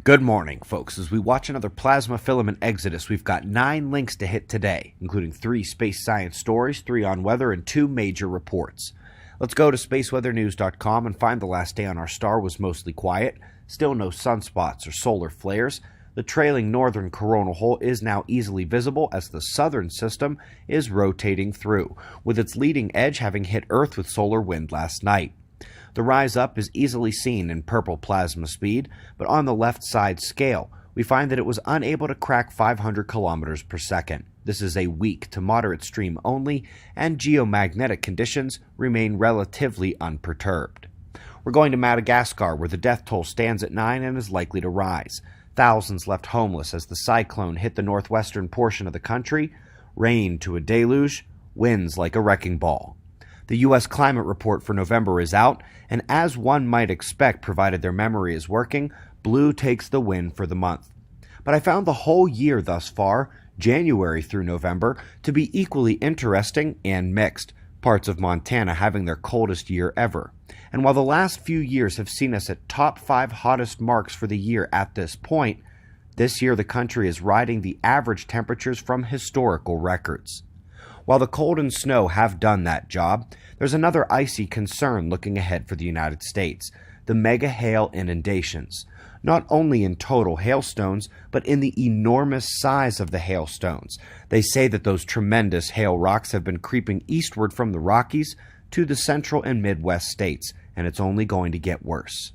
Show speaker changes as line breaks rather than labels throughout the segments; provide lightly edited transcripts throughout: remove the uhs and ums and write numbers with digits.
Good morning, folks. As we watch another plasma filament exodus, we've got 9 links to hit today, including 3 space science stories, 3 on weather, and 2 major reports. Let's go to spaceweathernews.com and find the last day on our star was mostly quiet, still no sunspots or solar flares. The trailing northern coronal hole is now easily visible as the southern system is rotating through, with its leading edge having hit Earth with solar wind last night. The rise up is easily seen in purple plasma speed, but on the left side scale, we find that it was unable to crack 500 kilometers per second. This is a weak to moderate stream only, and geomagnetic conditions remain relatively unperturbed. We're going to Madagascar, where the death toll stands at 9 and is likely to rise. Thousands left homeless as the cyclone hit the northwestern portion of the country. Rain to a deluge, winds like a wrecking ball. The U.S. climate report for November is out, and as one might expect provided their memory is working, blue takes the win for the month. But I found the whole year thus far, January through November, to be equally interesting and mixed, parts of Montana having their coldest year ever. And while the last few years have seen us at top 5 hottest marks for the year at this point, this year the country is riding the average temperatures from historical records. While the cold and snow have done that job, there's another icy concern looking ahead for the United States: the mega hail inundations. Not only in total hailstones, but in the enormous size of the hailstones. They say that those tremendous hail rocks have been creeping eastward from the Rockies to the central and Midwest states, and it's only going to get worse.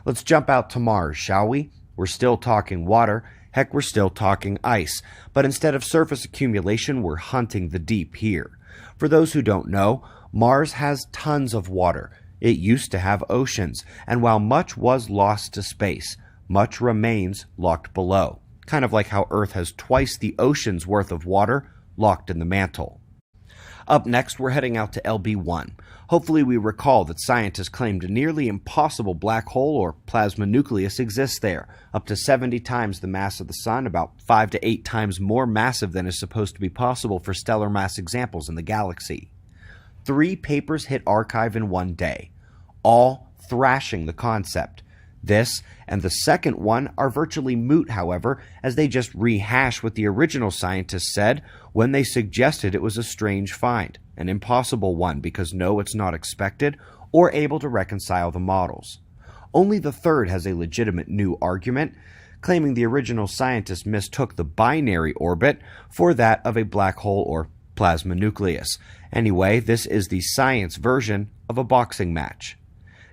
Let's jump out to Mars, shall we? We're still talking water. Heck, we're still talking ice, but instead of surface accumulation, we're hunting the deep here. For those who don't know, Mars has tons of water. It used to have oceans, and while much was lost to space, much remains locked below, kind of like how Earth has twice the ocean's worth of water locked in the mantle. Up next, we're heading out to LB1. Hopefully we recall that scientists claimed a nearly impossible black hole or plasma nucleus exists there, up to 70 times the mass of the Sun, about 5 to 8 times more massive than is supposed to be possible for stellar mass examples in the galaxy. 3 papers hit archive in one day, all thrashing the concept. This and the second one are virtually moot, however, as they just rehash what the original scientists said when they suggested it was a strange find, an impossible one because no, it's not expected, or able to reconcile the models. Only the third has a legitimate new argument, claiming the original scientists mistook the binary orbit for that of a black hole or plasma nucleus. Anyway, this is the science version of a boxing match.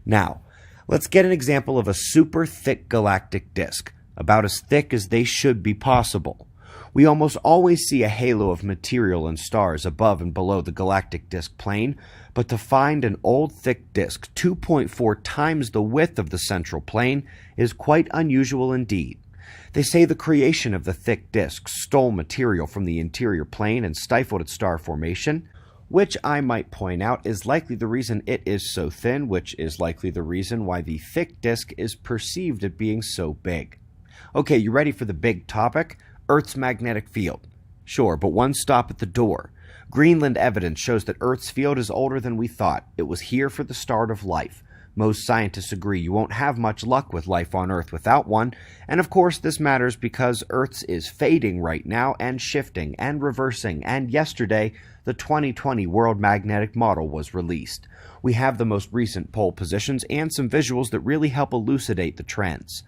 Now, let's get an example of a super thick galactic disk, about as thick as they should be possible. We almost always see a halo of material and stars above and below the galactic disk plane, but to find an old thick disk 2.4 times the width of the central plane is quite unusual indeed. They say the creation of the thick disk stole material from the interior plane and stifled its star formation, which I might point out is likely the reason it is so thin, which is likely the reason why the thick disk is perceived as being so big. Okay, you ready for the big topic? Earth's magnetic field. Sure, but one stop at the door. Greenland evidence shows that Earth's field is older than we thought. It was here for the start of life. Most scientists agree you won't have much luck with life on Earth without one, and of course this matters because Earth's is fading right now and shifting and reversing, and yesterday the 2020 World Magnetic Model was released. We have the most recent pole positions and some visuals that really help elucidate the trends.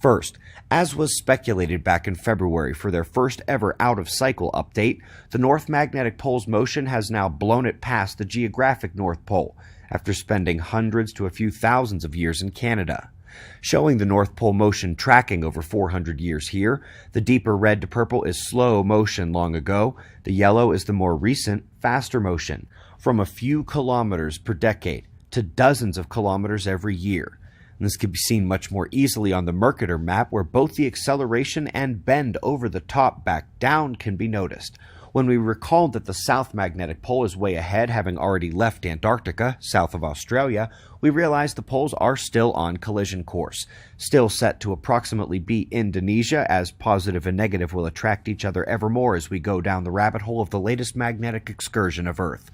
First, as was speculated back in February for their first ever out-of-cycle update, the North Magnetic Pole's motion has now blown it past the geographic North Pole, after spending hundreds to a few thousands of years in Canada. Showing the North Pole motion tracking over 400 years here, the deeper red to purple is slow motion long ago, the yellow is the more recent, faster motion, from a few kilometers per decade to dozens of kilometers every year. And this can be seen much more easily on the Mercator map, where both the acceleration and bend over the top back down can be noticed. When we recall that the South Magnetic Pole is way ahead, having already left Antarctica, south of Australia, we realize the poles are still on collision course, still set to approximately be Indonesia, as positive and negative will attract each other ever more as we go down the rabbit hole of the latest magnetic excursion of Earth.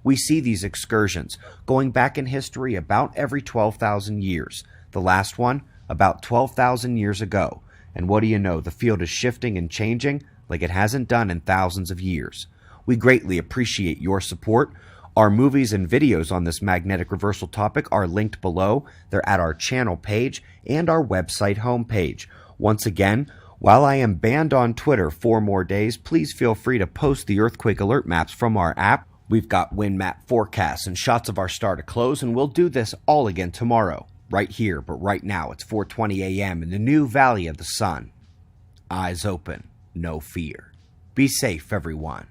We see these excursions going back in history about every 12,000 years. The last one, about 12,000 years ago. And what do you know, the field is shifting and changing like it hasn't done in thousands of years. We greatly appreciate your support. Our movies and videos on this magnetic reversal topic are linked below. They're at our channel page and our website homepage. Once again, while I am banned on Twitter 4 more days, please feel free to post the earthquake alert maps from our app. We've got wind map forecasts and shots of our star to close, and we'll do this all again tomorrow, right here. But right now, it's 4:20 a.m. in the new Valley of the Sun. Eyes open, no fear. Be safe, everyone.